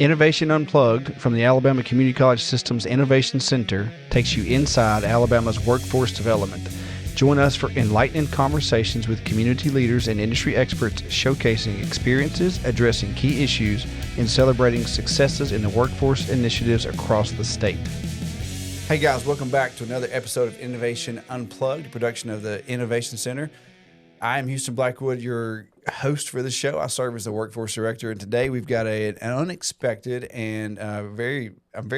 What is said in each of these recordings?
Innovation Unplugged from the Alabama Community College System's Innovation Center takes you inside Alabama's workforce development. Join us for enlightening conversations with community leaders and industry experts showcasing experiences, addressing key issues, and celebrating successes in the workforce initiatives across the state. Hey guys, welcome back to another episode of Innovation Unplugged, a production of the Innovation Center. I am Houston Blackwood, your host for the show. I serve as the workforce director, and today we've got an unexpected and I'm very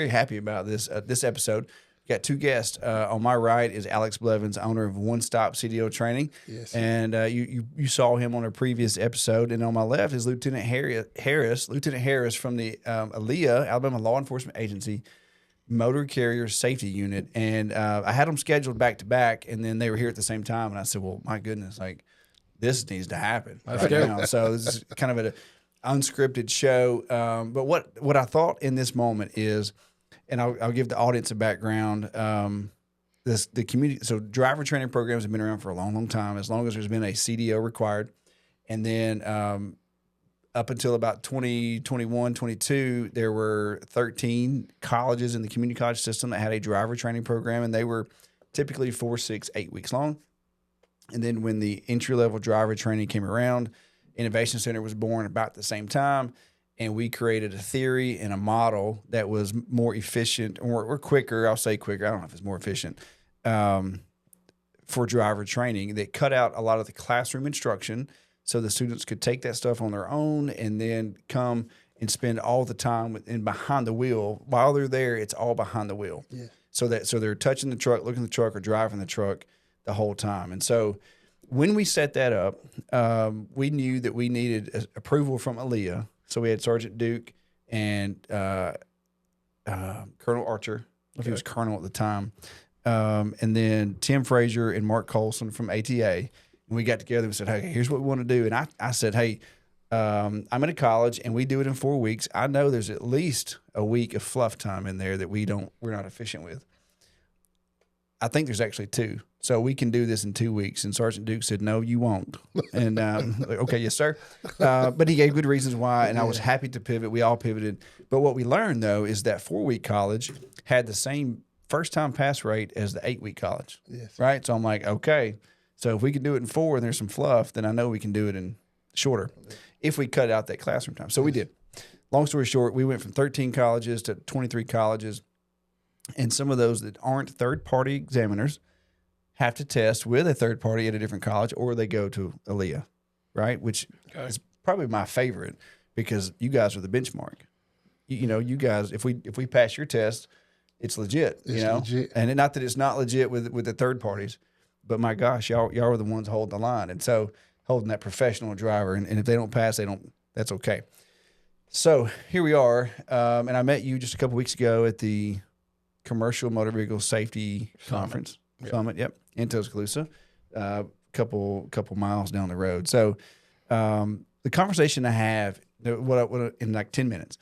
happy about this episode. We've got two guests. On my right is Alex Blevins, owner of One Stop CDL Training. Yes. And you saw him on a previous episode. And on my left is Lieutenant Harris from the ALEA, Alabama Law Enforcement Agency, Motor Carrier Safety Unit. And I had them scheduled back to back, and then they were here at the same time. And I said, well, my goodness, this needs to happen right now. So this is kind of an unscripted show. But what I thought in this moment is, and I'll give the audience a background. The community, so driver training programs have been around for a long, long time, as long as there's been a CDL required. And then up until about 2021, 22, there were 13 colleges in the community college system that had a driver training program, and they were typically 4, 6, 8 weeks long. And then when the entry-level driver training came around, Innovation Center was born about the same time, and we created a theory and a model that was more efficient or quicker. I'll say quicker. I don't know if it's more efficient for driver training that cut out a lot of the classroom instruction so the students could take that stuff on their own and then come and spend all the time behind the wheel. While they're there, it's all behind the wheel. Yeah. So they're touching the truck, looking at the truck, or driving the truck the whole time. And so when we set that up, we knew that we needed approval from ALEA. So we had Sergeant Duke and Colonel Archer, if he was colonel at the time, and then Tim Frazier and Mark Colson from ATA. And we got together and said, hey, here's what we want to do. And I said, hey, I'm at a college and we do it in 4 weeks. I know there's at least a week of fluff time in there that we're not efficient with. I think there's actually 2. So we can do this in 2 weeks. And Sergeant Duke said, no, you won't. And okay, yes, sir. But he gave good reasons why, and I was happy to pivot. We all pivoted. But what we learned, though, is that 4-week college had the same first-time pass rate as the 8-week college. Yes. Right? So I'm like, okay, so if we can do it in 4 and there's some fluff, then I know we can do it in shorter if we cut out that classroom time. So we did. Long story short, we went from 13 colleges to 23 colleges. And some of those that aren't third-party examiners have to test with a third party at a different college, or they go to ALEA, right? Which is probably my favorite because you guys are the benchmark. You guys, if we pass your test, it's legit. It's legit. And not that it's not legit with the third parties, but my gosh, y'all are the ones holding the line, and so holding that professional driver. And if they don't pass, that's okay. So here we are, and I met you just a couple weeks ago at the Commercial Motor Vehicle Safety Conference. Summit, yep, in Tuscaloosa, couple miles down the road. So the conversation I have, what in like 10 minutes,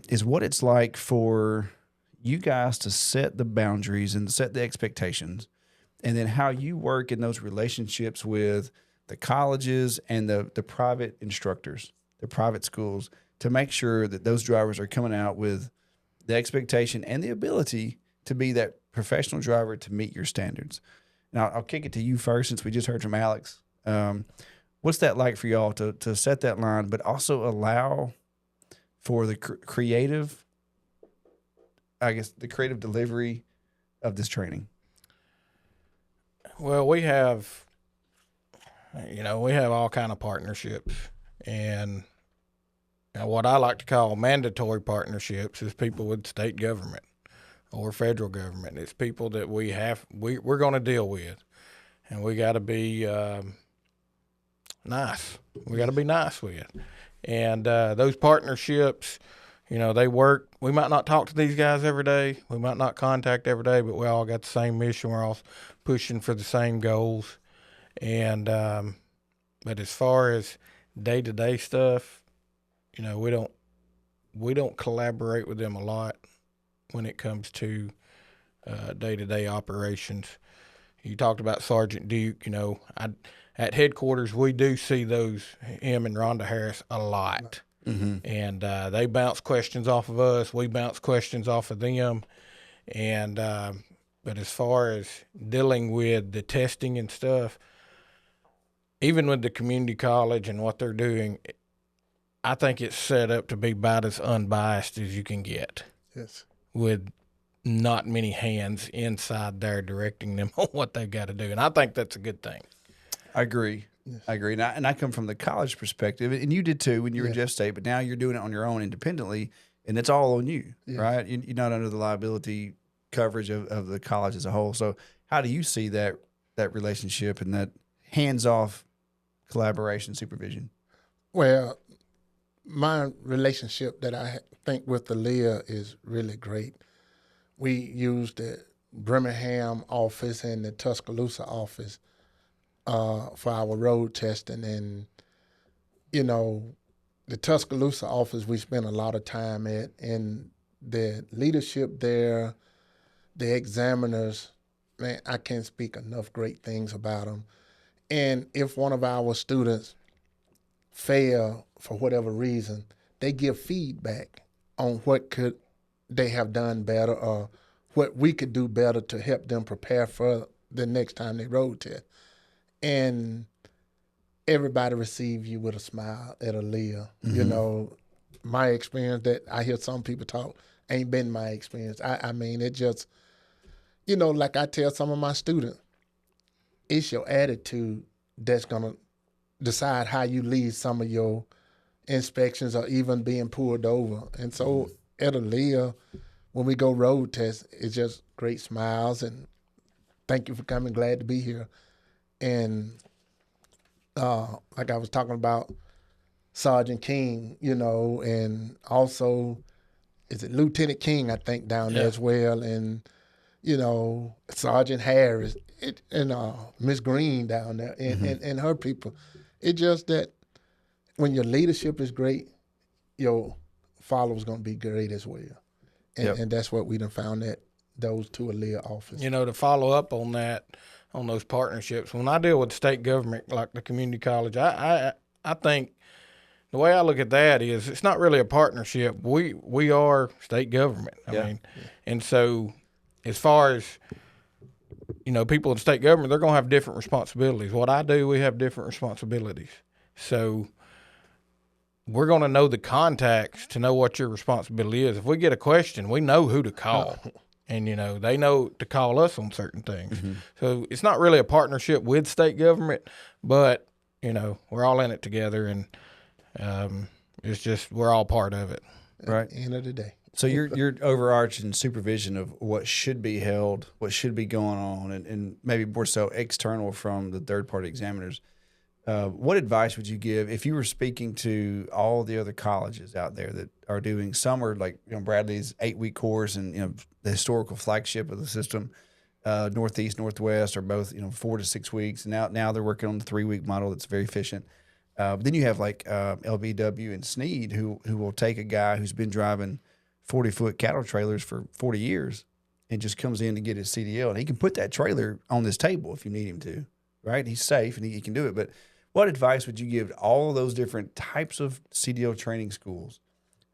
is what it's like for you guys to set the boundaries and set the expectations, and then how you work in those relationships with the colleges and the private instructors, the private schools, to make sure that those drivers are coming out with the expectation and the ability to be that professional driver to meet your standards. Now, I'll kick it to you first since we just heard from Alex. What's that like for y'all to set that line, but also allow for the creative delivery of this training? Well, we have all kind of partnerships, and what I like to call mandatory partnerships is people with state government or federal government. It's people that we're going to deal with, and we got to be nice. We got to be nice with, and those partnerships, they work. We might not talk to these guys every day. We might not contact every day, but we all got the same mission. We're all pushing for the same goals, and but as far as day-to-day stuff, we don't collaborate with them a lot when it comes to day-to-day operations. You talked about Sergeant Duke. At headquarters we do see him and Rhonda Harris a lot. And they bounce questions off of us. We bounce questions off of them. And but as far as dealing with the testing and stuff, even with the community college and what they're doing, I think it's set up to be about as unbiased as you can get. Yes. With not many hands inside there directing them on what they've got to do. And I think that's a good thing. I agree. Yes. I agree. And I come from the college perspective, and you did too when you were at Jeff State, but now you're doing it on your own independently, and it's all on you, right? You're not under the liability coverage of the college as a whole. So how do you see that relationship and that hands-off collaboration, supervision? Well, my relationship that I think with Aaliyah is really great. We use the Birmingham office and the Tuscaloosa office for our road testing. And, you know, the Tuscaloosa office we spend a lot of time at, and the leadership there, the examiners, man, I can't speak enough great things about them. And if one of our students fail for whatever reason, they give feedback on what could they have done better or what we could do better to help them prepare for the next time they road test. And everybody receive you with a smile at Aaliyah. You know, my experience that I hear some people talk ain't been my experience. I mean, it just, you know, like I tell some of my students, it's your attitude that's going to decide how you lead some of your inspections or even being pulled over. And so at Aaliyah, when we go road test, it's just great smiles and thank you for coming, glad to be here. And like I was talking about Sergeant King, you know, and also, is it Lieutenant King, I think, down there as well. And, you know, Sergeant Harris and Miss Green down there and her people. It's just that when your leadership is great, your followers going to be great as well. And that's what we done found at those two Aaliyah offices. You know, to follow up on that, on those partnerships, when I deal with state government like the community college, I think the way I look at that is it's not really a partnership. We are state government. I mean, and so as far as, you know, people in state government, they're going to have different responsibilities. What I do, we have different responsibilities. So we're going to know the contacts to know what your responsibility is. If we get a question, we know who to call. And, you know, they know to call us on certain things. So it's not really a partnership with state government, but, you know, we're all in it together, and it's just we're all part of it. Right. At the end of the day. So your overarching supervision of what should be held, what should be going on, and maybe more so external from the third-party examiners. What advice would you give if you were speaking to all the other colleges out there that are doing, some are like, you know, Bradley's 8-week course and, you know, the historical flagship of the system, Northeast, Northwest are both, you know, 4 to 6 weeks. And now they're working on the 3-week model that's very efficient. But then you have like LBW and Sneed who will take a guy who's been driving 40-foot cattle trailers for 40 years and just comes in to get his CDL. And he can put that trailer on this table if you need him to, right? He's safe and he can do it. But what advice would you give to all of those different types of CDL training schools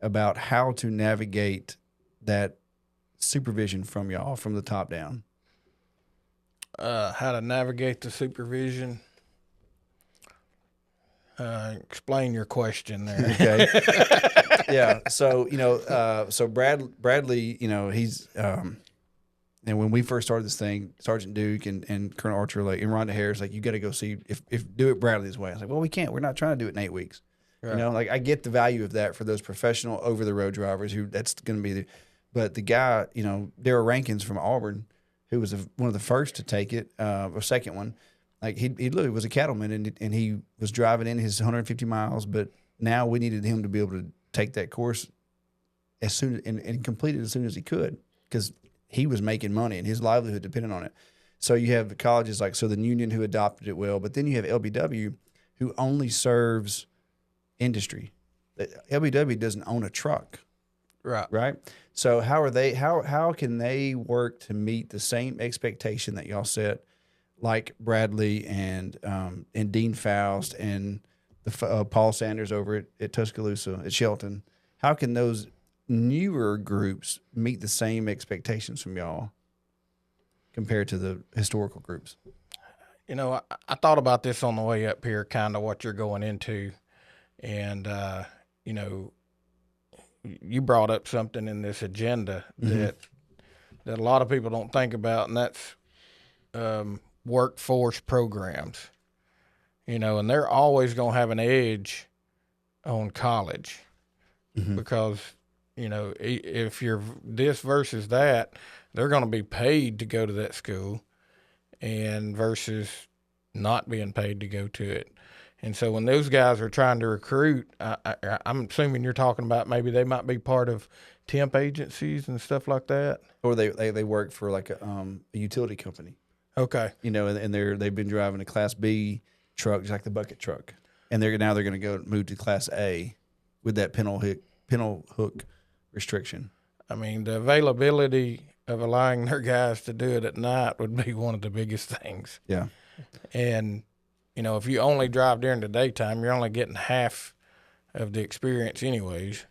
about how to navigate that supervision from y'all, from the top down? How to navigate the supervision. Explain your question there. Okay. Yeah. So, you know, so Bradley, you know, he's, and when we first started this thing, Sergeant Duke and Colonel Archer, like, and Rhonda Harris, like, you got to go see if do it Bradley's way. I was like, well, we can't. We're not trying to do it in 8 weeks. Right. You know, like, I get the value of that for those professional over the road drivers who that's going to be but the guy, you know, Darryl Rankins from Auburn, who was one of the first to take it, or second one, like he literally was a cattleman and he was driving in his 150 miles, but now we needed him to be able to take that course as soon and complete it as soon as he could, because he was making money and his livelihood depended on it. So you have the colleges like Southern Union who adopted it well, but then you have LBW who only serves industry. LBW doesn't own a truck. Right. So how can they work to meet the same expectation that y'all set, like Bradley and Dean Faust and Paul Sanders over at Tuscaloosa, at Shelton. How can those newer groups meet the same expectations from y'all compared to the historical groups? You know, I thought about this on the way up here, kind of what you're going into. And, you know, you brought up something in this agenda that a lot of people don't think about, and that's workforce programs. You know, and they're always going to have an edge on college because, you know, if you're this versus that, they're going to be paid to go to that school and versus not being paid to go to it. And so when those guys are trying to recruit, I'm assuming you're talking about maybe they might be part of temp agencies and stuff like that. Or they work for like a utility company. Okay. You know, and they've been driving a Class B truck, just like the bucket truck, and they're going to move to Class A with that pinhole hook restriction. I mean, the availability of allowing their guys to do it at night would be one of the biggest things. Yeah. And, you know, if you only drive during the daytime, you're only getting half of the experience anyways.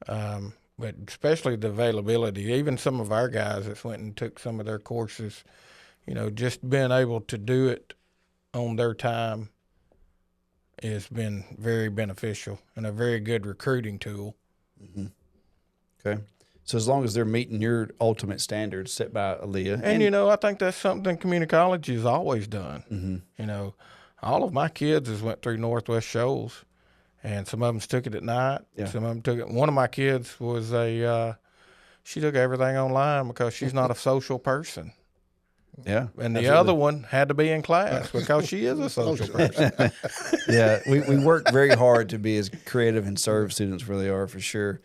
But especially the availability, even some of our guys that went and took some of their courses, you know, just being able to do it on their time has been very beneficial and a very good recruiting tool. Okay. So as long as they're meeting your ultimate standards set by Aaliyah. And you know, I think that's something community college has always done. You know, all of my kids has went through Northwest Shoals, and some of them took it at night. Yeah. Some of them took it. One of my kids was she took everything online because she's not a social person. Yeah. And the other one had to be in class because she is a social person. Yeah. We work very hard to be as creative and serve students where they are, for sure.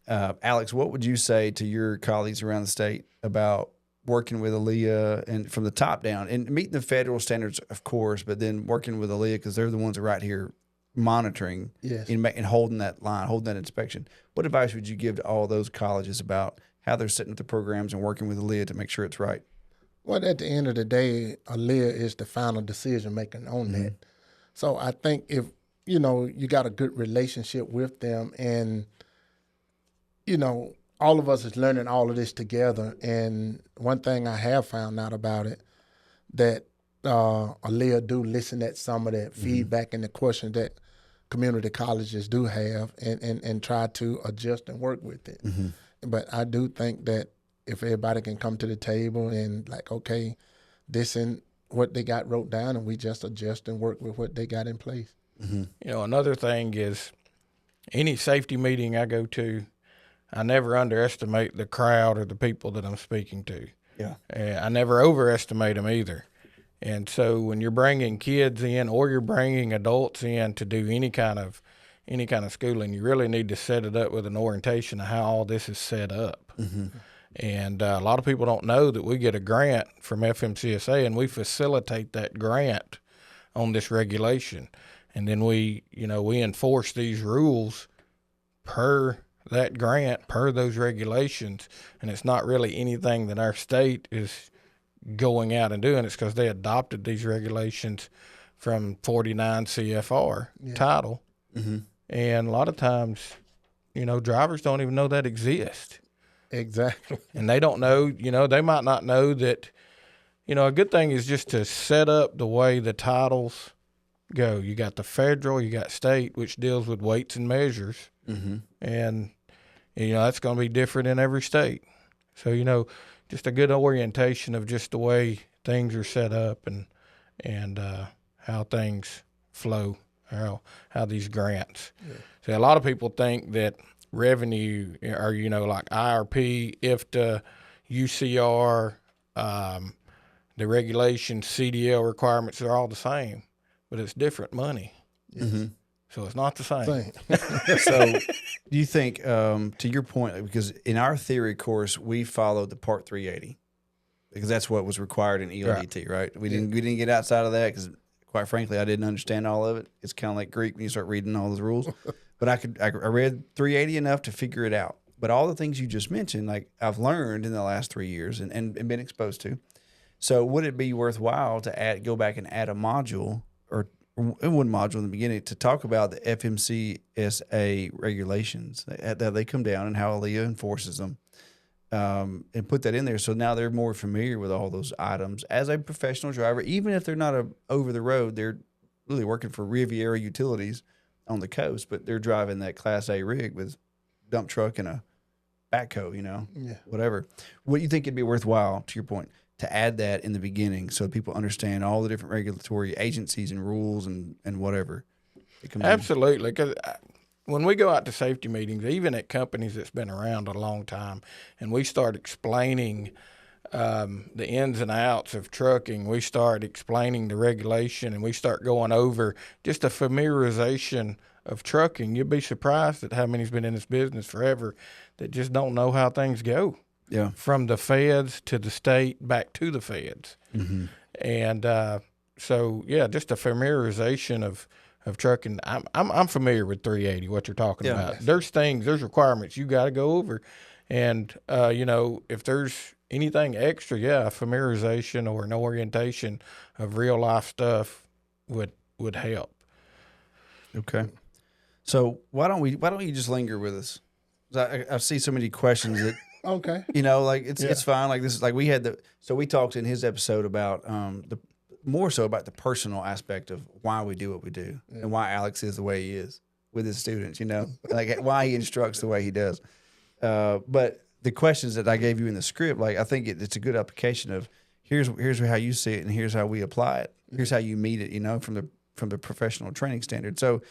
Alex, what would you say to your colleagues around the state about working with Aaliyah and from the top down and meeting the federal standards, of course, but then working with Aaliyah because they're the ones that are right here monitoring and holding that line, holding that inspection? What advice would you give to all those colleges about how they're setting up the programs and working with Aaliyah to make sure it's right? Well, at the end of the day, Aaliyah is the final decision maker on that. So I think if, you know, you got a good relationship with them and, you know, all of us is learning all of this together. And one thing I have found out about it, that Aaliyah do listen at some of that feedback and the questions that community colleges do have and try to adjust and work with it. But I do think that if everybody can come to the table and like, okay, this and what they got wrote down, and we just adjust and work with what they got in place. You know, another thing is any safety meeting I go to, I never underestimate the crowd or the people that I'm speaking to. Yeah. I never overestimate them either. And so when you're bringing kids in or you're bringing adults in to do any kind of schooling, you really need to set it up with an orientation of how all this is set up. And a lot of people don't know that we get a grant from FMCSA and we facilitate that grant on this regulation. And then we enforce these rules per that grant, per those regulations. And it's not really anything that our state is going out and doing. It's because they adopted these regulations from 49 CFR title. And a lot of times, you know, drivers don't even know that exists. Exactly. And they don't know, you know, they might not know that, you know, a good thing is just to set up the way the titles go. You got the federal, you got state, which deals with weights and measures. And, you know, that's going to be different in every state. So, you know, just a good orientation of just the way things are set up and how things flow, how these grants. See, a lot of people think that revenue or, you know, like IRP, IFTA, UCR, the regulation, CDL requirements are all the same, but it's different money. So it's not the same. So do you think, to your point, because in our theory course, we followed the Part 380 because that's what was required in ELDT, right? We didn't get outside of that because, quite frankly, I didn't understand all of it. It's kind of like Greek when you start reading all those rules. But I read 380 enough to figure it out. But all the things you just mentioned, like I've learned in the last 3 years and been exposed to. So would it be worthwhile to go back and add a module or in one module in the beginning to talk about the FMCSA regulations that they come down and how ALEA enforces them, and put that in there. So now they're more familiar with all those items as a professional driver. Even if they're not over the road, they're really working for Riviera Utilities on the coast, but they're driving that Class A rig with dump truck and a backhoe, whatever. What do you think it'd be worthwhile, to your point, to add that in the beginning so people understand all the different regulatory agencies and rules and whatever? Absolutely, because when we go out to safety meetings, even at companies that's been around a long time, and we start explaining the ins and outs of trucking, we start explaining the regulation, and we start going over just a familiarization of trucking, you'd be surprised at how many's been in this business forever that just don't know how things go. Yeah. From the feds to the state back to the feds. Mm-hmm. And so, yeah, just a familiarization of trucking. I'm familiar with 380, what you're talking about. There's requirements you got to go over. And, if there's anything extra, familiarization or an orientation of real life stuff would help. Okay. So why don't you just linger with us? I see so many questions that Okay. It's fine. Like this, like we had so we talked in his episode about more so about the personal aspect of why we do what we do and why Alex is the way he is with his students, like why he instructs the way he does. But the questions that I gave you in the script, like I think it's a good application of here's how you see it and here's how we apply it. Here's how you meet it, from the professional training standard. So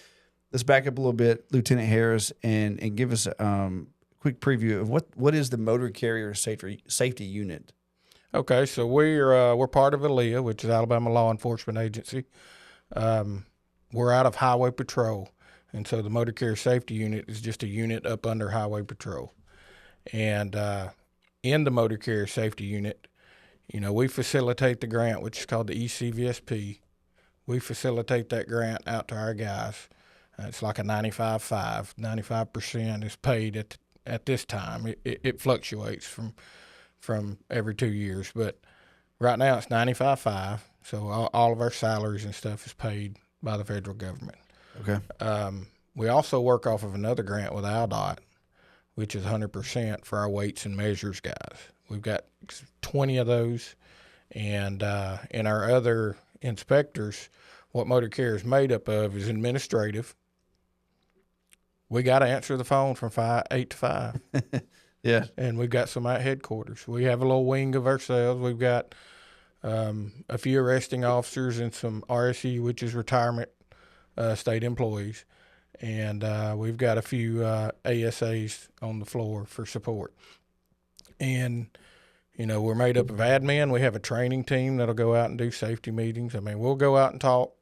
let's back up a little bit, Lieutenant Harris, and give us quick preview of what is the motor carrier safety unit. Okay, so we're part of ALEA, which is Alabama Law Enforcement Agency. We're out of Highway Patrol, and so the motor carrier safety unit is just a unit up under Highway Patrol. And in the motor carrier safety unit, we facilitate the grant, which is called the ECVSP. We facilitate that grant out to our guys. It's like a 95-5. 95% is paid at this time. It fluctuates from every 2 years, but right now it's 95-5. So all of our salaries and stuff is paid by the federal government. Okay. We also work off of another grant with ALDOT, which is 100% for our weights and measures guys. We've got 20 of those, and in our other inspectors, what motor carrier is made up of is administrative. We got to answer the phone from 8 to 5. Yeah. And we've got some at headquarters. We have a little wing of ourselves. We've got a few arresting officers and some RSE, which is retirement state employees. And we've got a few ASAs on the floor for support. And, we're made up of admin. We have a training team that'll go out and do safety meetings. I mean, we'll go out and talk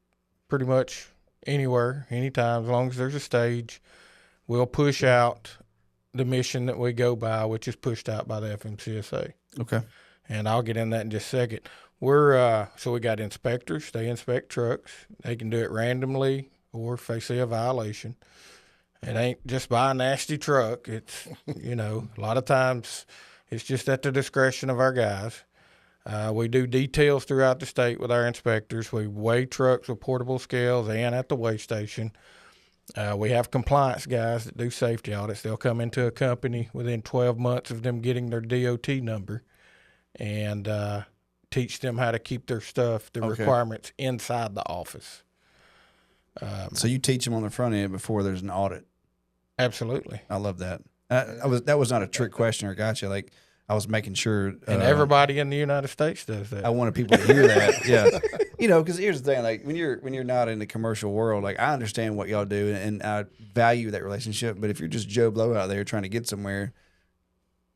pretty much anywhere, anytime, as long as there's a stage. We'll push out the mission that we go by, which is pushed out by the FMCSA. Okay. And I'll get in that in just a second. So we got inspectors. They inspect trucks. They can do it randomly or if they see a violation. It ain't just buy a nasty truck. It's, a lot of times it's just at the discretion of our guys. We do details throughout the state with our inspectors. We weigh trucks with portable scales and at the weigh station. We have compliance guys that do safety audits. They'll come into a company within 12 months of them getting their DOT number and teach them how to keep their stuff, the requirements inside the office. So you teach them on the front end before there's an audit. Absolutely. I love that. That was not a trick question or gotcha. Like I was making sure. And everybody in the United States does that. I wanted people to hear that. Yeah. Because here's the thing, like when you're not in the commercial world, like I understand what y'all do and I value that relationship. But if you're just Joe Blow out there trying to get somewhere,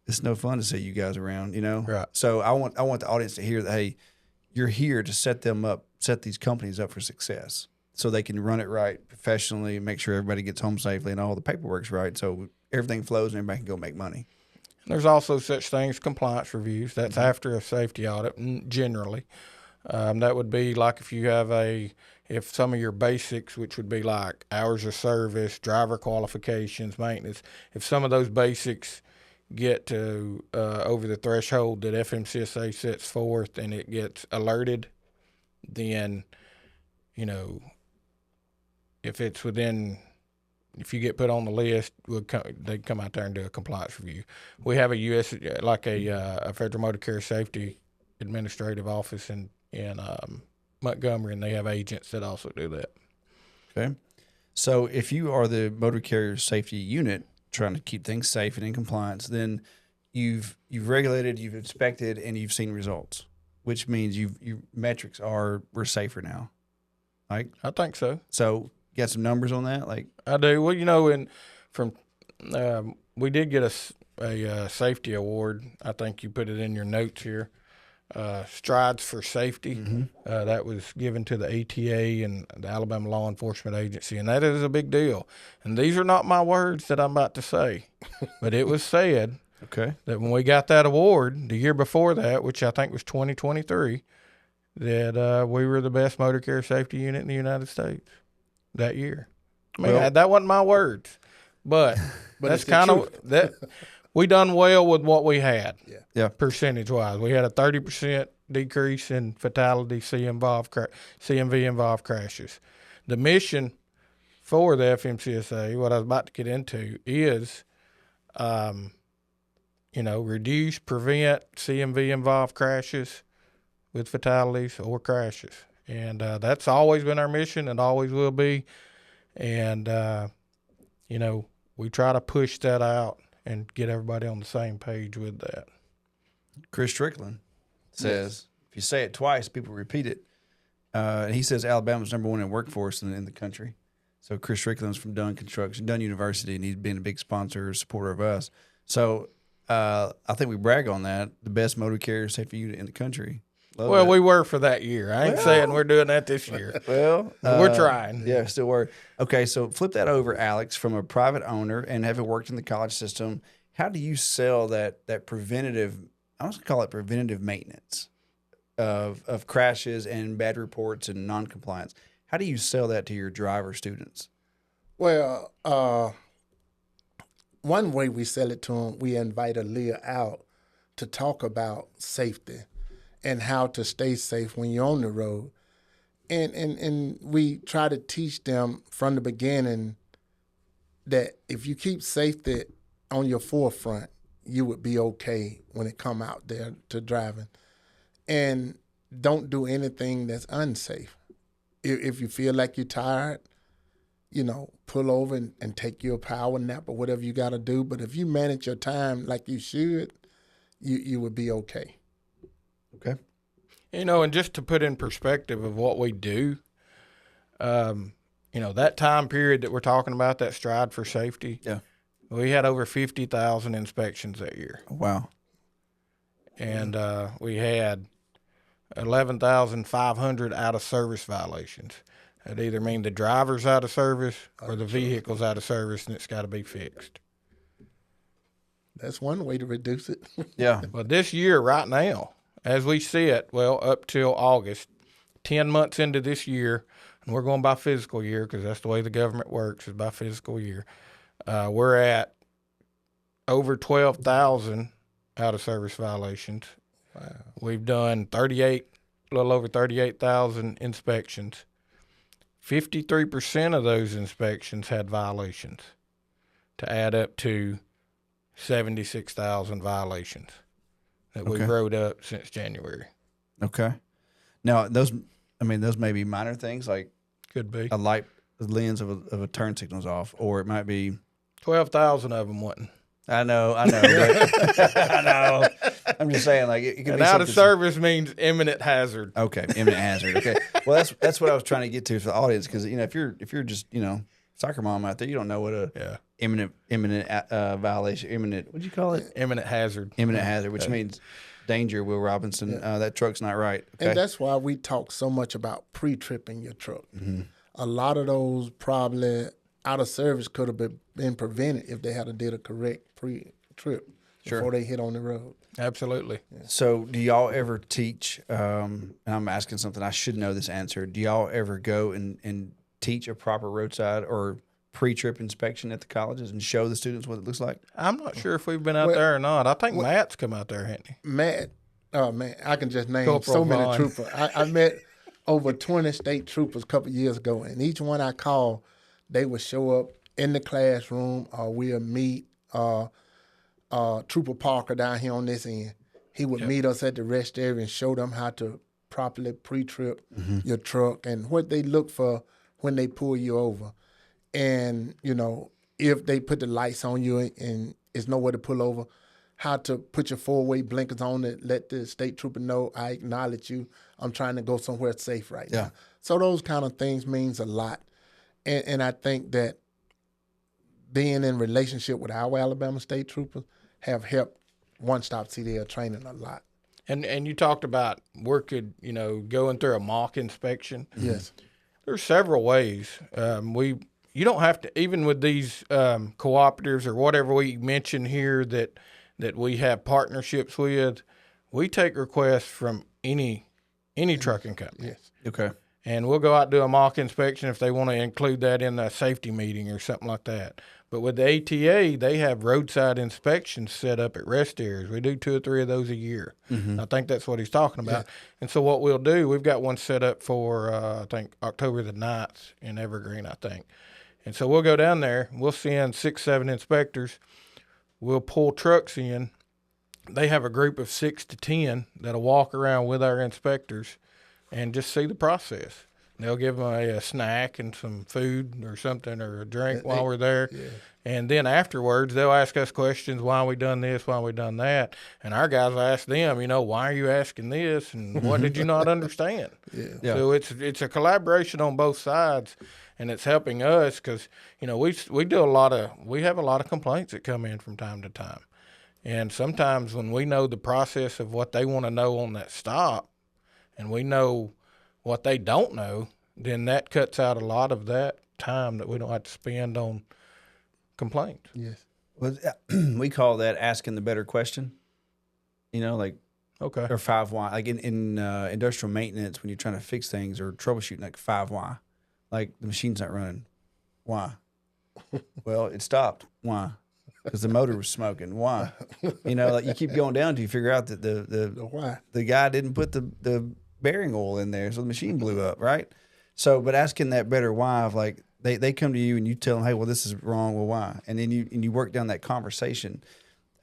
it's no fun to see you guys around, Right. So I want the audience to hear that, hey, you're here to set these companies up for success so they can run it right professionally, make sure everybody gets home safely and all the paperwork's right. So everything flows and everybody can go make money. There's also such things as compliance reviews. That's after a safety audit, generally. That would be like if some of your basics, which would be like hours of service, driver qualifications, maintenance, if some of those basics get to over the threshold that FMCSA sets forth and it gets alerted, then, if it's within, if you get put on the list, they come out there and do a compliance review. We have a U.S. like a Federal Motor Carrier Safety Administrative Office in Montgomery, and they have agents that also do that. Okay. So if you are the motor carrier safety unit trying to keep things safe and in compliance, then you've regulated, you've inspected, and you've seen results, which means your metrics we're safer now. Like, I think so. So you got some numbers on that? Like, I do. Well, we did get a safety award. I think you put it in your notes here. Strides for Safety. Mm-hmm. That was given to the ATA and the Alabama Law Enforcement Agency, and that is a big deal. And these are not my words that I'm about to say, but it was said okay, that when we got that award the year before that, which I think was 2023, that we were the best motor carrier safety unit in the United States that year. I mean, that wasn't my words, but that's kind of that. We done well with what we had. Yeah. Percentage-wise, we had a 30% decrease in fatality CMV involved crashes. The mission for the FMCSA, what I was about to get into, is, reduce, prevent CMV involved crashes with fatalities or crashes, and that's always been our mission and always will be. And we try to push that out and get everybody on the same page with that. Chris Strickland says, if you say it twice, people repeat it. And he says Alabama's number one in workforce in the country. So Chris Strickland's from Dunn University, and he's been a big sponsor, supporter of us. So I think we brag on that, the best motor carrier safety unit in the country. Well, we were for that year. I ain't saying we're doing that this year. Well, we're trying. Yeah, still were. Okay, so flip that over, Alex, from a private owner and having worked in the college system. How do you sell that preventative? I was going to call it preventative maintenance of crashes and bad reports and noncompliance. How do you sell that to your driver students? Well, one way we sell it to them, we invite Aaliyah out to talk about safety and how to stay safe when you're on the road. And we try to teach them from the beginning that if you keep safety on your forefront, you would be okay when it come out there to driving. And don't do anything that's unsafe. If you feel like you're tired, pull over and take your power nap or whatever you got to do. But if you manage your time like you should, you would be okay. Okay. And just to put in perspective of what we do, that time period that we're talking about, that stride for safety, we had over 50,000 inspections that year. Wow. And we had 11,500 out-of-service violations. That either mean the driver's out of service or the vehicle's out of service, and it's got to be fixed. That's one way to reduce it. Yeah. Well, this year right now, as we see it, up till August, 10 months into this year, and we're going by fiscal year because that's the way the government works, is by fiscal year. We're at over 12,000 out-of-service violations. Wow. We've done a little over 38,000 inspections. 53% of those inspections had violations, to add up to 76,000 violations that we've wrote up since January. Okay. Now, those may be minor things like Could be. a light lens of a turn signal's off, or it might be 12,000 of them wasn't. I know. I know. I'm just saying, like, it could And be out of something. service means imminent hazard. Okay, imminent hazard. Okay, well, that's what I was trying to get to for the audience, because if you're just soccer mom out there, you don't know what a imminent violation, what'd you call it? Imminent hazard. Imminent hazard, which means danger. Will Robinson, that truck's not right. Okay? And that's why we talk so much about pre-tripping your truck. Mm-hmm. A lot of those probably out of service could have been prevented if they had did a correct pre-trip before they hit on the road. Absolutely. Yeah. So do y'all ever teach, and I'm asking something, I should know this answer, do y'all ever go and teach a proper roadside or pre-trip inspection at the colleges and show the students what it looks like? I'm not sure if we've been out there or not. I think Matt's come out there, hasn't he? Matt, oh man, I can just name Corporal so many Vaughn. troopers. I met over 20 state troopers a couple of years ago, and each one I called, they would show up in the classroom, or we'll meet Trooper Parker down here on this end. He would meet us at the rest area and show them how to properly pre-trip your truck and what they look for when they pull you over. And, you know, if they put the lights on you and there's nowhere to pull over, how to put your four-way blinkers on and let the state trooper know I acknowledge you. I'm trying to go somewhere safe right now. So those kind of things means a lot. And I think that being in relationship with our Alabama state troopers have helped One Stop CDL Training a lot. And you talked about working, you know, going through a mock inspection. Yes. There's several ways. You don't have to, even with these cooperatives or whatever we mention here that we have partnerships with, we take requests from any trucking company. Yes. Okay. And we'll go out and do a mock inspection if they want to include that in a safety meeting or something like that. But with the ATA, they have roadside inspections set up at rest areas. We do 2 or 3 of those a year. I think that's what he's talking about. Yeah. And so what we'll do, we've got one set up for, I think, October the 9th in Evergreen, I think. And so we'll go down there. We'll send 6, 7 inspectors. We'll pull trucks in. They have a group of 6 to 10 that'll walk around with our inspectors and just see the process. They'll give them a snack and some food or something or a drink while we're there. Yeah. And then afterwards, they'll ask us questions, why we done this, why we done that. And our guys ask them, you know, why are you asking this and what did you not understand? Yeah. So it's a collaboration on both sides, and it's helping us because, you know, we have a lot of complaints that come in from time to time. And sometimes when we know the process of what they want to know on that stop and we know what they don't know, then that cuts out a lot of that time that we don't have to spend on complaints. Yes. Well, we call that asking the better question. You know, like or 5 why. Like in industrial maintenance, when you're trying to fix things or troubleshooting, like 5 why. Like the machine's not running. Why? Well, it stopped. Why? Because the motor was smoking. Why? You know, like you keep going down till you figure out that the guy didn't put the bearing oil in there, so the machine blew up, right? So, but asking that better why of like they come to you and you tell them, hey, well, this is wrong. Well, why? And then you work down that conversation.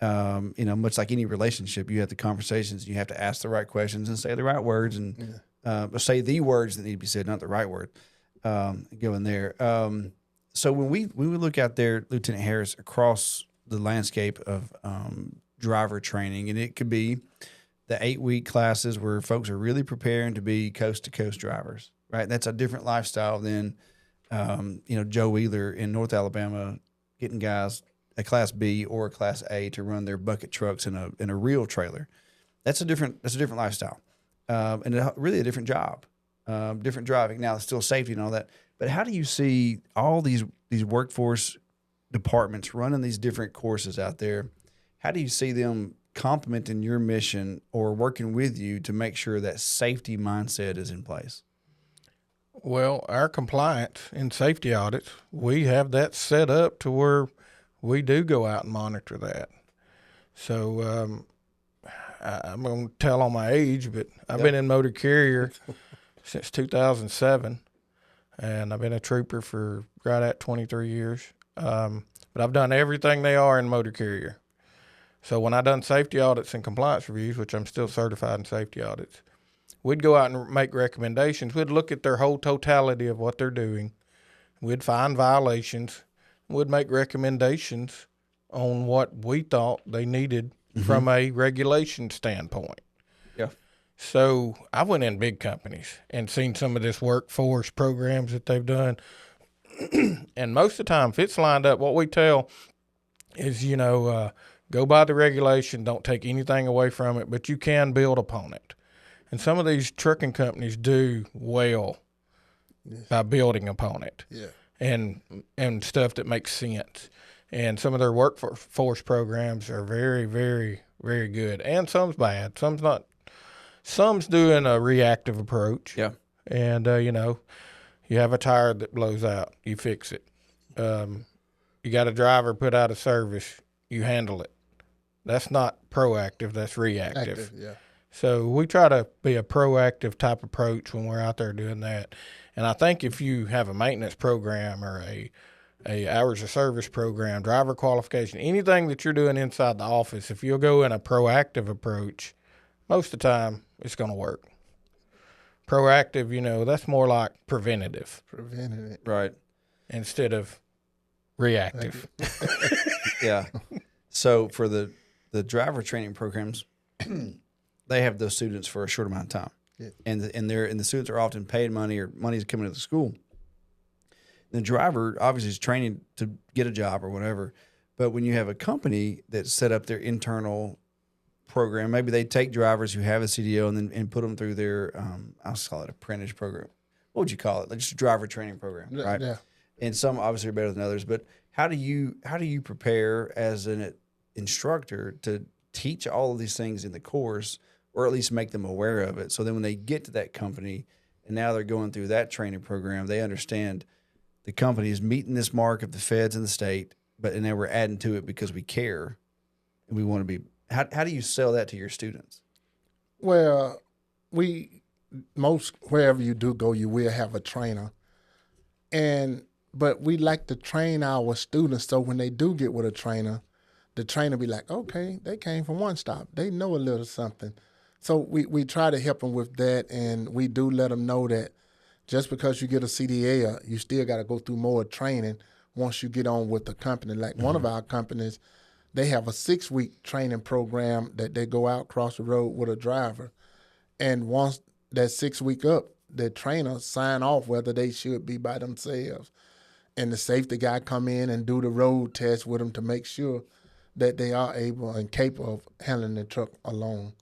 You know, much like any relationship, you have the conversations. You have to ask the right questions and say the right words and say the words that need to be said, not the right word. Go in there. So when we look out there, Lieutenant Harris, across the landscape of driver training, and it could be the 8-week classes where folks are really preparing to be coast-to-coast drivers, right? That's a different lifestyle than, you know, Joe Wheeler in North Alabama getting guys a Class B or a Class A to run their bucket trucks in a real trailer. That's a different lifestyle, and really a different job, different driving. Now, it's still safety and all that. But how do you see all these workforce departments running these different courses out there? How do you see them complementing your mission or working with you to make sure that safety mindset is in place? Well, our compliance and safety audits, we have that set up to where we do go out and monitor that. So I'm going to tell on my age, but I've been in motor carrier since 2007, and I've been a trooper for right at 23 years. But I've done everything they are in motor carrier. So when I done safety audits and compliance reviews, which I'm still certified in safety audits, we'd go out and make recommendations. We'd look at their whole totality of what they're doing. We'd find violations. We'd make recommendations on what we thought they needed from a regulation standpoint. Yeah. So I went in big companies and seen some of this workforce programs that they've done. And most of the time, if it's lined up, what we tell is, you know, go by the regulation, don't take anything away from it, but you can build upon it. And some of these trucking companies do well by building upon it. Yeah. And stuff that makes sense. And some of their workforce programs are very, very, very good. And some's bad. Some's not. Some's doing a reactive approach. Yeah. And, you know, you have a tire that blows out, you fix it. You got a driver put out of service, you handle it. That's not proactive, that's reactive. Yeah. So we try to be a proactive type approach when we're out there doing that. And I think if you have a maintenance program or a hours of service program, driver qualification, anything that you're doing inside the office, if you'll go in a proactive approach, most of the time it's going to work. Proactive, you know, that's more like preventative Preventing it. Right. instead of reactive. Yeah. So for the driver training programs, they have those students for a short amount of time. Yeah. And the students are often paid money or money's coming to the school. The driver obviously is training to get a job or whatever. But when you have a company that set up their internal program, maybe they take drivers who have a CDL and put them through their, I'll just call it apprentice program. What would you call it? Like just a driver training program, right? Yeah. And some obviously are better than others. But how do you prepare as an instructor to teach all of these things in the course, or at least make them aware of it, so then when they get to that company and now they're going through that training program, they understand the company is meeting this mark of the feds and the state, and now we're adding to it because we care and we want to be. How do you sell that to your students? Well, wherever you do go, you will have a trainer, but we like to train our students so when they do get with a trainer, the trainer be like, okay, they came from One Stop, they know a little something. So we try to help them with that, and we do let them know that just because you get a CDL, you still got to go through more training once you get on with the company. Like one of our companies, they have a 6-week training program that they go out across the road with a driver. And once that 6 week up, the trainer sign off whether they should be by themselves. And the safety guy come in and do the road test with them to make sure that they are able and capable of handling the truck alone.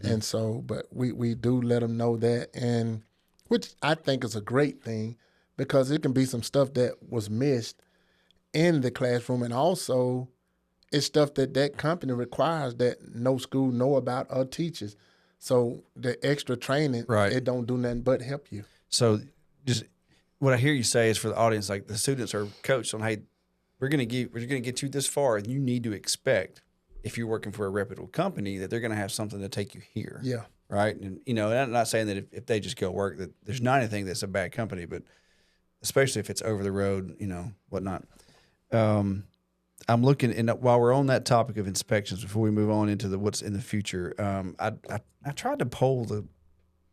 And so, but we do let them know that, and which I think is a great thing, because it can be some stuff that was missed in the classroom, and also it's stuff that company requires that no school know about or teaches. So the extra training, Right. it don't do nothing but help you. So just what I hear you say is, for the audience, like the students are coached on, hey, we're gonna get you this far, and you need to expect, if you're working for a reputable company, that they're gonna have something to take you here. Yeah. Right. And and I'm not saying that if they just go work, that there's not anything that's a bad company, but especially if it's over the road, whatnot. I'm looking, and while we're on that topic of inspections, before we move on into what's in the future, I tried to poll the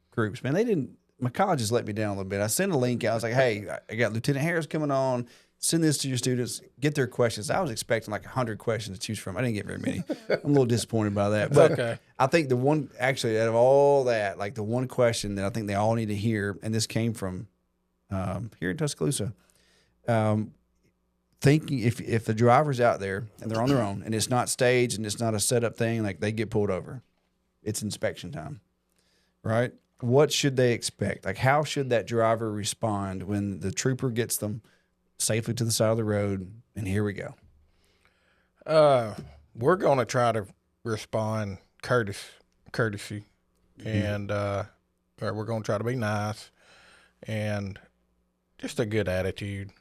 groups. Man, my college has let me down a little bit. I sent a link out. I was like, hey, I got Lieutenant Harris coming on. Send this to your students. Get their questions. I was expecting like 100 questions to choose from. I didn't get very many. I'm a little disappointed by that. But okay. I think the one, actually, out of all that, like the one question that I think they all need to hear, and this came from here in Tuscaloosa, thinking if the driver's out there and they're on their own and it's not staged and it's not a setup thing, like they get pulled over, it's inspection time, right? What should they expect? Like, how should that driver respond when the trooper gets them safely to the side of the road, and here we go? We're going to try to respond courtesy, and we're going to try to be nice and just a good attitude.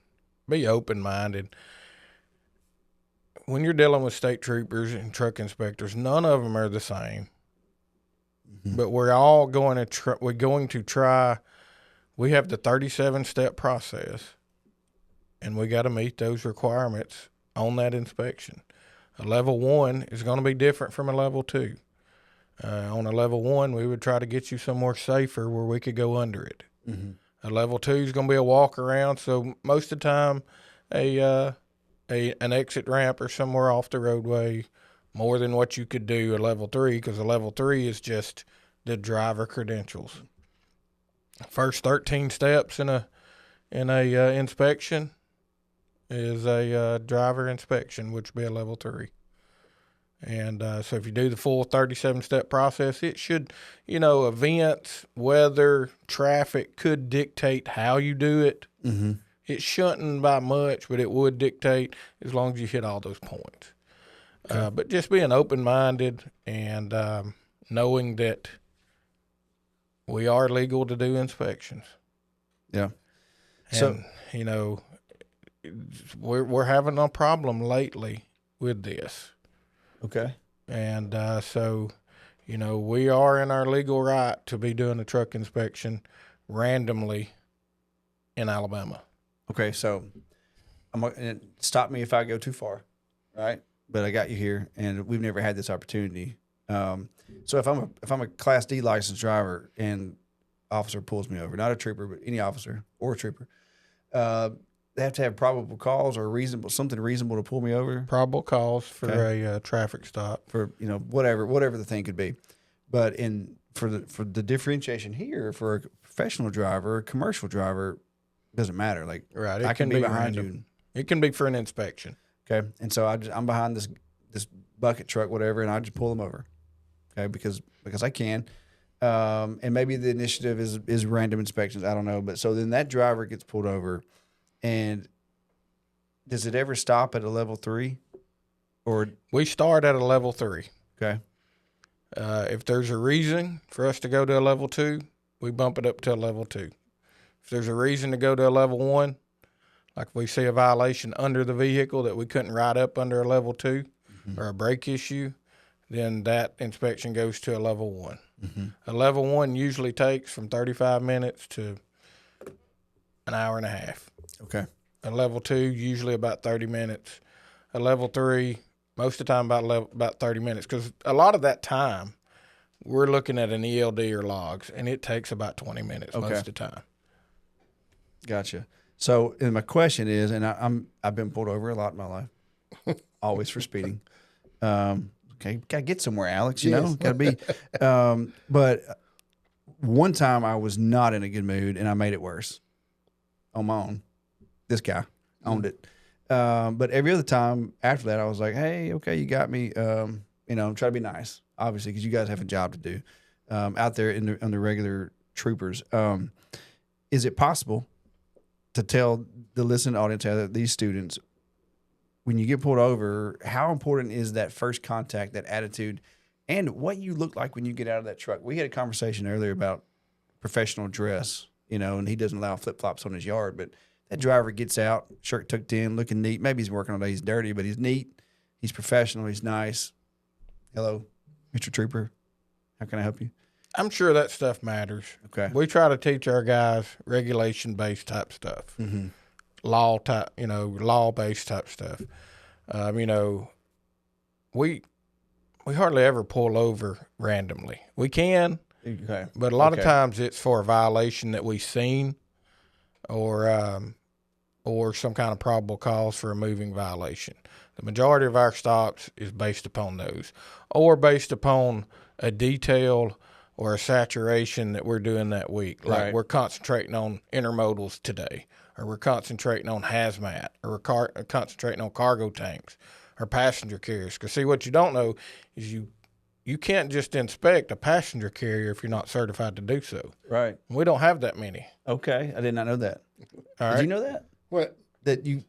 Be open-minded. When you're dealing with state troopers and truck inspectors, none of them are the same. But we're all going to try. We have the 37-step process, and we got to meet those requirements on that inspection. A level 1 is going to be different from a level 2. On a level 1, we would try to get you somewhere safer where we could go under it. A level 2 is going to be a walk around, so most of the time, an exit ramp or somewhere off the roadway, more than what you could do a level 3, because a level 3 is just the driver credentials. First 13 steps in a inspection is a driver inspection, which would be a level 3. And so if you do the full 37-step process, it should, events, weather, traffic could dictate how you do it. It shouldn't by much, but it would dictate as long as you hit all those points. Okay. But just being open-minded and knowing that we are legal to do inspections. Yeah. And, we're having a problem lately with this. Okay. And so, we are in our legal right to be doing a truck inspection randomly in Alabama. Okay, so and stop me if I go too far, right? But I got you here, and we've never had this opportunity. So if I'm a Class D licensed driver and officer pulls me over, not a trooper, but any officer or a trooper, they have to have probable cause or something reasonable to pull me over. Probable cause for a traffic stop for whatever the thing could be. But for the differentiation here for a professional driver, a commercial driver, doesn't matter. Like right, I can be behind random. You. It can be for an inspection. Okay, and so I'm behind this bucket truck, whatever, and I just pull them over. Okay, because I can. And maybe the initiative is random inspections. I don't know, but so then that driver gets pulled over. And does it ever stop at a level 3? Or we start at a level 3. Okay. If there's a reason for us to go to a level 2, we bump it up to a level 2. If there's a reason to go to a level 1, like if we see a violation under the vehicle that we couldn't ride up under a level 2 or a brake issue, then that inspection goes to a level 1. A level 1 usually takes from 35 minutes to an hour and a half. Okay. A level 2, usually about 30 minutes. A level 3, most of the time about 30 minutes. Because a lot of that time, we're looking at an ELD or logs, and it takes about 20 minutes most of the time. Gotcha. So, and my question is, and I've been pulled over a lot in my life, always for speeding. Okay, gotta get somewhere, Alex. You know, gotta be. But one time I was not in a good mood, and I made it worse on my own. This guy owned it. But every other time after that, I was like, hey, okay, you got me. Try to be nice, obviously, because you guys have a job to do out there on the regular troopers. Is it possible to tell the listening audience, these students, when you get pulled over, how important is that first contact, that attitude, and what you look like when you get out of that truck? We had a conversation earlier about professional dress, and he doesn't allow flip-flops on his yard, but that driver gets out, shirt tucked in, looking neat. Maybe he's working all day, he's dirty, but he's neat, he's professional, he's nice. Hello, Mr. Trooper, how can I help you? I'm sure that stuff matters. Okay. We try to teach our guys regulation-based type stuff, law-based type stuff. We hardly ever pull over randomly. We can, but a lot of times it's for a violation that we've seen, or some kind of probable cause for a moving violation. The majority of our stops is based upon those, or based upon a detail or a saturation that we're doing that week. Like we're concentrating on intermodals today, or we're concentrating on hazmat, or we're concentrating on cargo tanks or passenger carriers. Because see, what you don't know is you can't just inspect a passenger carrier if you're not certified to do so. Right. We don't have that many. Okay. I did not know that. All right. Did you know that? What? That you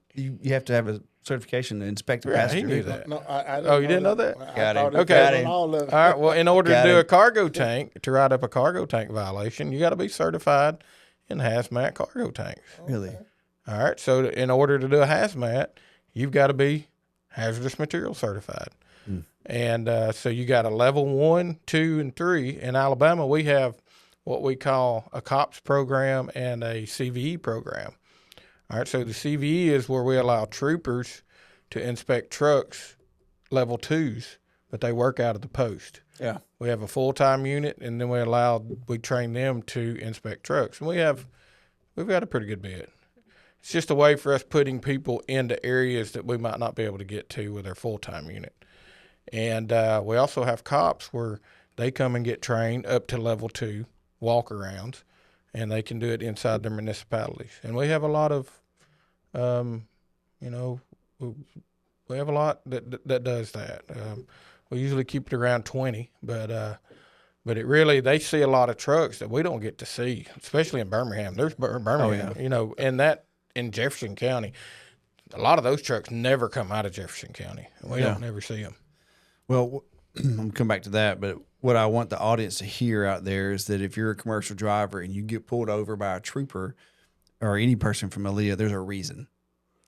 have to have a certification to inspect a passenger. He knew that. No, I you didn't know that? Got him. Okay. All of it. All right. Well, in order to do a cargo tank, to write up a cargo tank violation, you got to be certified in hazmat cargo tanks. Really? All right. So in order to do a hazmat, you've got to be hazardous material certified. And so you got a level 1, 2, and 3. In Alabama, we have what we call a COPS program and a CVE program. All right, so the CVE is where we allow troopers to inspect trucks, level 2s, but they work out of the post. Yeah. We have a full-time unit, and then we train them to inspect trucks. And we've got a pretty good bit. It's just a way for us putting people into areas that we might not be able to get to with our full-time unit. And we also have cops where they come and get trained up to level 2 walk-arounds, and they can do it inside their municipalities. And we have a lot of, we have a lot that does that. We usually keep it around 20, but it really, they see a lot of trucks that we don't get to see, especially in Birmingham. There's Birmingham, in Jefferson County. A lot of those trucks never come out of Jefferson County. We don't never see them. Well, I'm going to come back to that, but what I want the audience to hear out there is that if you're a commercial driver and you get pulled over by a trooper or any person from ALEA, there's a reason.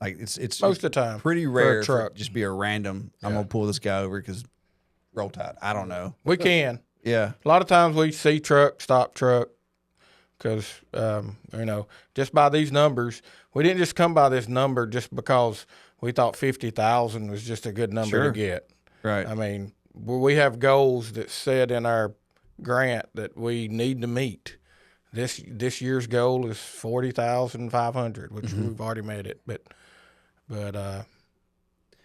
Like it's most of the time pretty rare for a truck. Just be a random, I'm going to pull this guy over because roll tide. I don't know. We can. Yeah. A lot of times we see truck, stop truck, because, just by these numbers, we didn't just come by this number just because we thought 50,000 was just a good number to get. Right. I mean, we have goals that set in our grant that we need to meet. This year's goal is 40,500, which we've already made it. But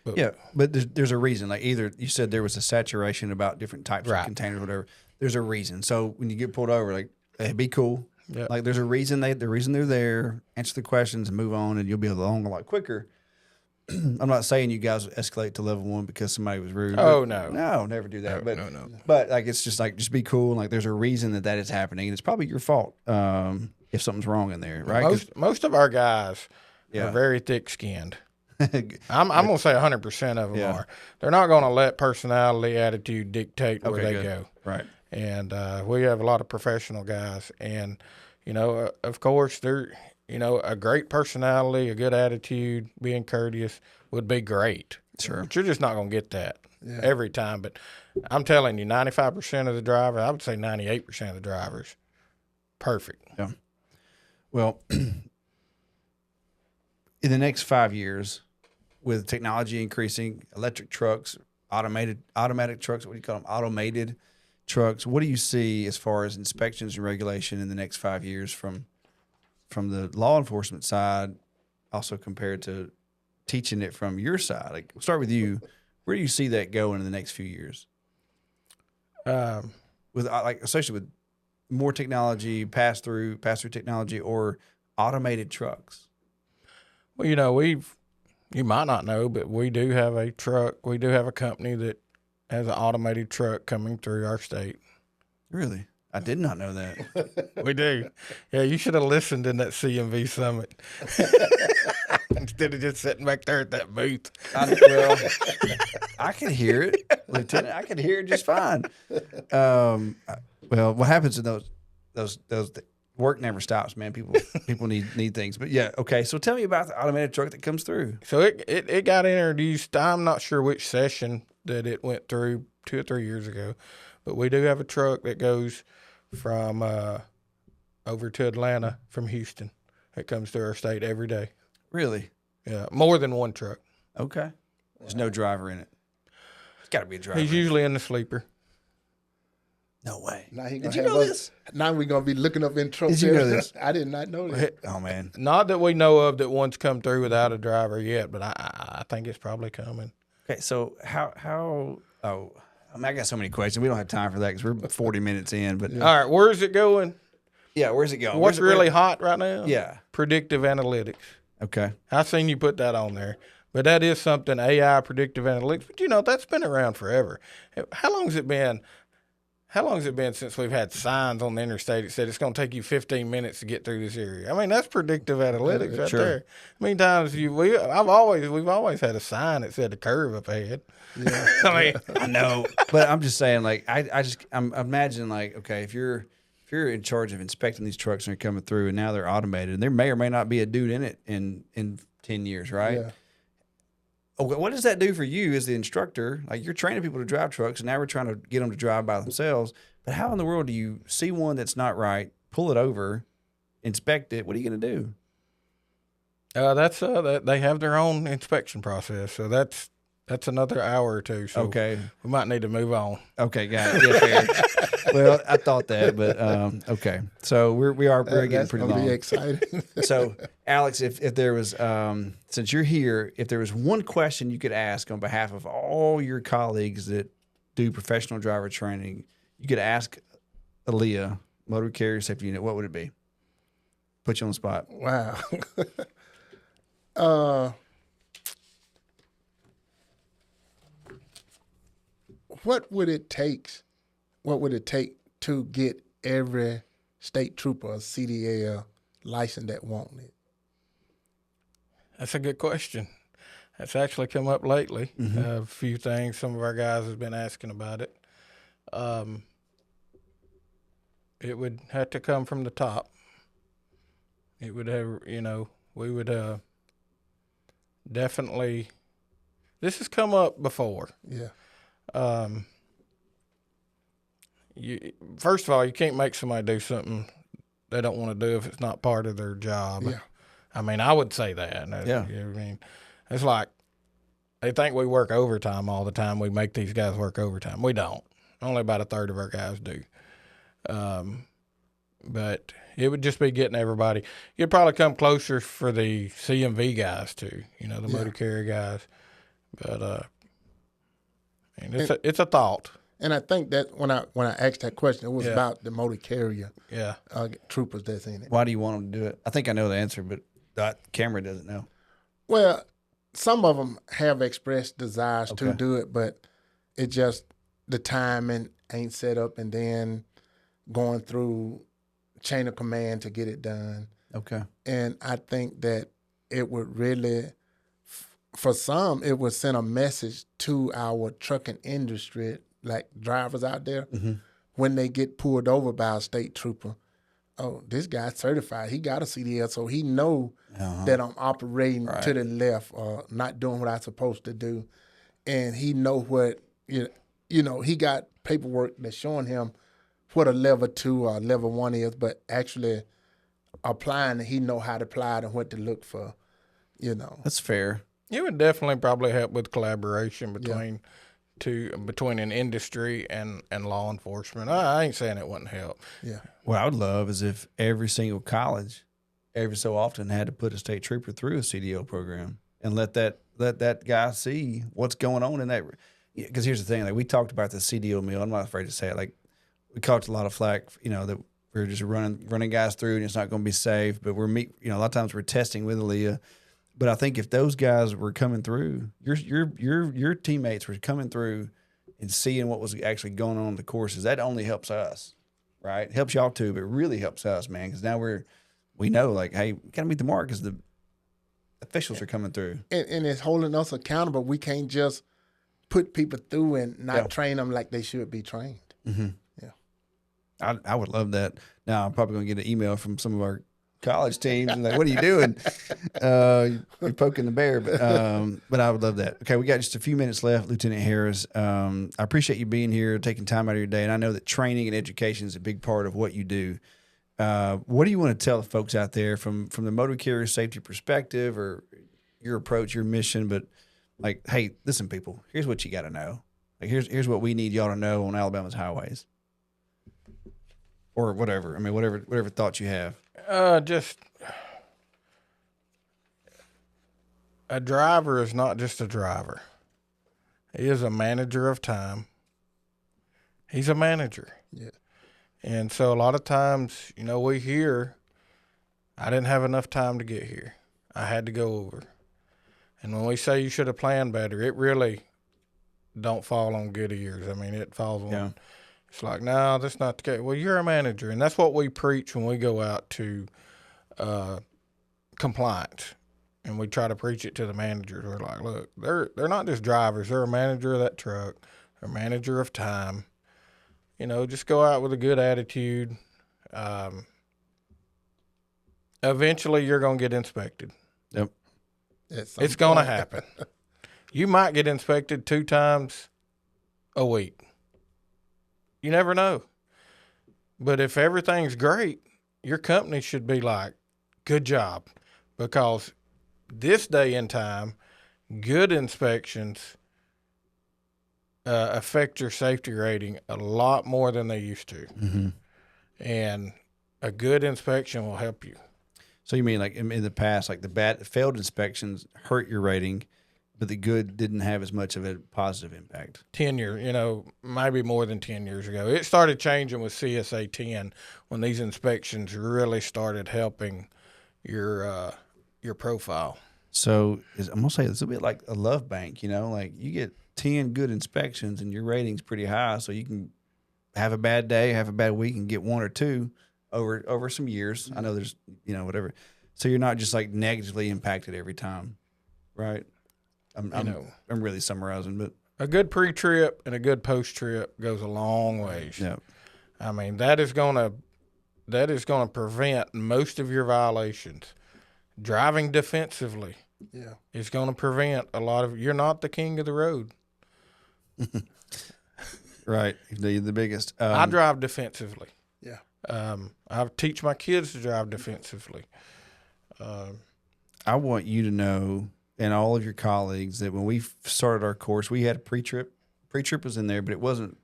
there's a reason. Like either you said there was a saturation about different types of containers, whatever. There's a reason. So when you get pulled over, like, hey, be cool. Yep. Like there's a reason the reason they're there. Answer the questions and move on, and you'll be along a lot quicker. I'm not saying you guys escalate to level 1 because somebody was rude. Oh, no. No, never do that. No. But like it's just be cool. And like there's a reason that is happening, and it's probably your fault if something's wrong in there, right? Most of our guys are very thick-skinned. I'm gonna say 100% of them are. They're not gonna let personality, attitude dictate where they go. Right. And we have a lot of professional guys, and of course, they're a great personality, a good attitude, being courteous would be great. Sure. But you're just not gonna get that every time. But I'm telling you, 95% of the drivers, I would say 98% of the drivers, perfect. Yeah. Well, in the next 5 years, with technology increasing, electric trucks, automatic trucks, what do you call them? Automated trucks. What do you see as far as inspections and regulation in the next 5 years from the law enforcement side, also compared to teaching it from your side? Like, we'll start with you. Where do you see that going in the next few years? Especially with more technology, pass through technology, or automated trucks. Well, you might not know, but we do have a truck. We do have a company that has an automated truck coming through our state. Really? I did not know that. We do. Yeah, you should have listened in that CMV summit instead of just sitting back there at that booth. I can hear it, Lieutenant. I can hear it just fine. Well, what happens in those work never stops, man. People need things. But yeah, okay. So tell me about the automated truck that comes through. So it got introduced. I'm not sure which session that it went through 2 or 3 years ago, but we do have a truck that goes from over to Atlanta from Houston. It comes through our state every day. Really? Yeah, more than one truck. Okay. There's no driver in it. There's got to be a driver. He's usually in the sleeper. No way. Now Did you know this? Now we're gonna be looking up in trucks. Did you know this? I did not know that. Oh man. Not that we know of that one's come through without a driver yet, but I think it's probably coming. Okay, so how? Oh, I mean, I got so many questions. We don't have time for that because we're 40 minutes in. But All right, where's it going? yeah, where's it going? What's really hot right now? Yeah. Predictive analytics. Okay. I seen you put that on there, but that is something, AI, predictive analytics. But that's been around forever. How long has it been? How long has it been since we've had signs on the interstate that said it's going to take you 15 minutes to get through this area? I mean, that's predictive analytics right there. How many times we've always had a sign that said the curve up ahead. Yeah. I mean, I know, but I'm just saying, like, I'm imagining, like, okay, if you're in charge of inspecting these trucks and they're coming through and now they're automated, and there may or may not be a dude in it in 10 years, right? Yeah. What does that do for you as the instructor? Like, you're training people to drive trucks, and now we're trying to get them to drive by themselves. But how in the world do you see one that's not right, pull it over, inspect it? What are you going to do? that's they have their own inspection process, so that's another hour or two. So Okay. we might need to move on. Okay, got it. Yeah, fair. Well, I thought that, but okay. So we're getting pretty long. Be exciting. So, Alex, if there was, since you're here, if there was one question you could ask on behalf of all your colleagues that do professional driver training, you could ask Aaliyah, Motor Carrier Safety Unit, what would it be? Put you on the spot. Wow. What would it take to get every state trooper a CDL license that wanted it? That's a good question. That's actually come up lately. A few things. Some of our guys have been asking about it. It would have to come from the top. It would have, we would definitely. This has come up before. Yeah. first of all, you can't make somebody do something they don't want to do if it's not part of their job. Yeah. I mean, I would say that. Yeah. You know what I mean, it's like they think we work overtime all the time. We make these guys work overtime. We don't. Only about a third of our guys do. But it would just be getting everybody. You'd probably come closer for the CMV guys too. You know, the motor carrier guys. But it's a thought. And I think that when I asked that question, it was about the motor carrier troopers that's in it. Why do you want them to do it? I think I know the answer, but the camera doesn't know. Well, some of them have expressed desires to do it, but it just the timing ain't set up, and then going through chain of command to get it done. Okay. And I think that it would really, for some, it would send a message to our trucking industry, like drivers out there, when they get pulled over by a state trooper. Oh, this guy's certified. He got a CDL, so he know that I'm operating to the left or not doing what I'm supposed to do. And he know what, you know, he got paperwork that's showing him what a level 2 or level 1 is, but actually applying, he know how to apply it and what to look for, you know. That's fair. It would definitely probably help with collaboration between an industry and law enforcement. I ain't saying it wouldn't help. Yeah. What I would love is if every single college, every so often, had to put a state trooper through a CDL program and let that guy see what's going on in that. Because here's the thing, like we talked about the CDL mill. I'm not afraid to say it. Like we caught a lot of flack, you know, that we're just running guys through and it's not going to be safe. But a lot of times we're testing with Aaliyah. But I think if those guys were coming through, your teammates were coming through and seeing what was actually going on in the courses, that only helps us, right? Helps y'all too, but really helps us, man, because now we know, like, hey, we got to meet the mark because the officials are coming through. And it's holding us accountable. We can't just put people through and not train them like they should be trained. Mm-hmm. Yeah. I would love that. Now I'm probably going to get an email from some of our college teams and like, what are you doing? You're poking the bear, but I would love that. Okay, we got just a few minutes left, Lieutenant Harris. I appreciate you being here, taking time out of your day, and I know that training and education is a big part of what you do. What do you want to tell the folks out there from the motor carrier safety perspective, or your approach, your mission? But like, hey, listen, people, here's what you got to know. Like, here's what we need y'all to know on Alabama's highways, or whatever. I mean, whatever thoughts you have. Just a driver is not just a driver. He is a manager of time. He's a manager. Yeah. And so a lot of times, you know, we hear, I didn't have enough time to get here. I had to go over. And when we say you should have planned better, it really don't fall on good ears. I mean, it falls on, it's like, no, that's not the case. Well, you're a manager. And that's what we preach when we go out to compliance. And we try to preach it to the managers. We're like, look, they're not just drivers. They're a manager of that truck. They're a manager of time. You know, just go out with a good attitude. Eventually, you're going to get inspected. Yep. It's going to happen. You might get inspected 2 times a week. You never know. But if everything's great, your company should be like, good job. Because this day and time, good inspections affect your safety rating a lot more than they used to. Mm-hmm. And a good inspection will help you. So you mean like in the past, like the failed inspections hurt your rating, but the good didn't have as much of a positive impact? 10 years, you know, maybe more than 10 years ago. It started changing with CSA 10 when these inspections really started helping your profile. So I'm going to say it's a bit like a love bank, you know, like you get 10 good inspections and your rating's pretty high, so you can have a bad day, have a bad week, and get 1 or 2 over some years. I know there's, you know, whatever. So you're not just like negatively impacted every time, right? I'm really summarizing, but a good pre-trip and a good post-trip goes a long ways. yeah. I mean, that is gonna prevent most of your violations. Driving defensively is gonna prevent a lot of. You're not the king of the road. Right. You're the biggest. I drive defensively. Yeah. I teach my kids to drive defensively. I want you to know, and all of your colleagues, that when we started our course, we had a pre-trip. Pre-trip was in there, but it wasn't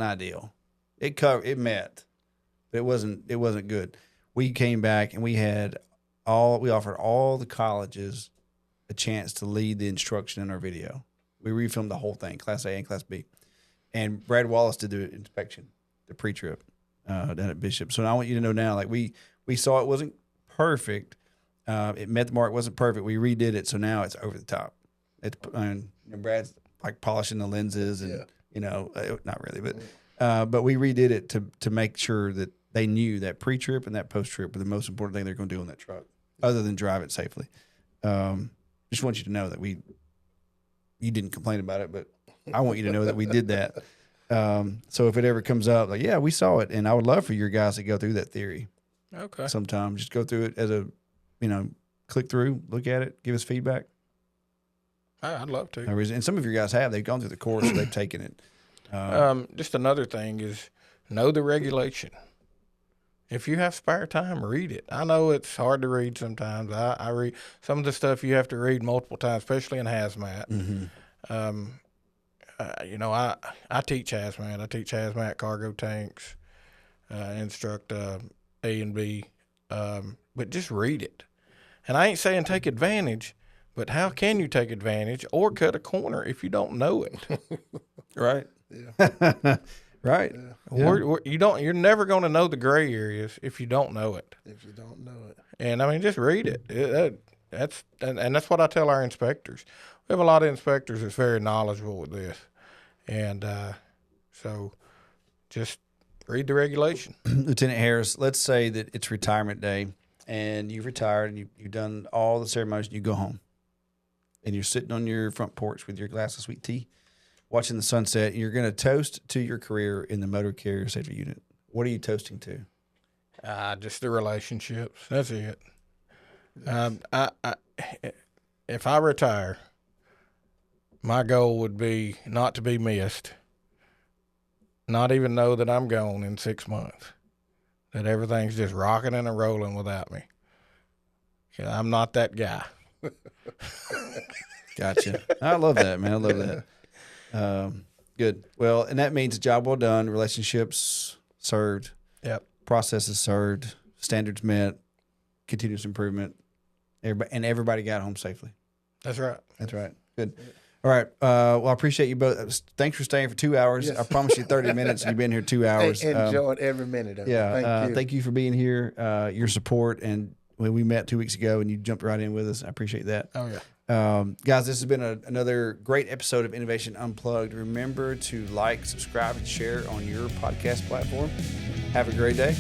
ideal. It met, but it wasn't good. We came back and we offered all the colleges a chance to lead the instruction in our video. We refilmed the whole thing, Class A and Class B. And Brad Wallace did the inspection, the pre-trip down at Bishop. So I want you to know now, like we saw it wasn't perfect. It met the mark, wasn't perfect. We redid it, so now it's over the top. Brad's like polishing the lenses and, not really, but we redid it to make sure that they knew that pre-trip and that post-trip were the most important thing they're going to do on that truck, other than drive it safely. Just want you to know that you didn't complain about it, but I want you to know that we did that. So if it ever comes up, like, yeah, we saw it, and I would love for your guys to go through that theory. Okay. Sometime, just go through it as click through, look at it, give us feedback. I'd love to. And some of your guys they've gone through the course, so they've taken it. Just another thing is know the regulation. If you have spare time, read it. I know it's hard to read sometimes. I read some of the stuff you have to read multiple times, especially in hazmat. Mm-hmm. I teach hazmat. I teach hazmat cargo tanks, instruct A and B, but just read it. And I ain't saying take advantage, but how can you take advantage or cut a corner if you don't know it? Right. Yeah. Right. Yeah. You're never going to know the gray areas if you don't know it. If you don't know it. And just read it. That's what I tell our inspectors. We have a lot of inspectors that's very knowledgeable with this. And so just read the regulation. Lieutenant Harris, let's say that it's retirement day and you've retired and you've done all the ceremonies and you go home and you're sitting on your front porch with your glass of sweet tea, watching the sunset, and you're going to toast to your career in the motor carrier safety unit. What are you toasting to? Just the relationships. That's it. If I retire, my goal would be not to be missed, not even know that I'm gone in 6 months, that everything's just rocking and rolling without me. I'm not that guy. Gotcha. I love that, man. I love that. Good. Well, and that means job well done, relationships served, Yep. processes served, standards met, continuous improvement, everybody got home safely. That's right. That's right. Good. All right. Well, I appreciate you both. Thanks for staying for 2 hours. Yes. I promised you 30 minutes, and you've been here 2 hours. Enjoyed every minute of it. Thank you for being here, your support, and when we met 2 weeks ago and you jumped right in with us. I appreciate that. Oh, yeah. Guys, this has been another great episode of Innovation Unplugged. Remember to like, subscribe, and share on your podcast platform. Have a great day.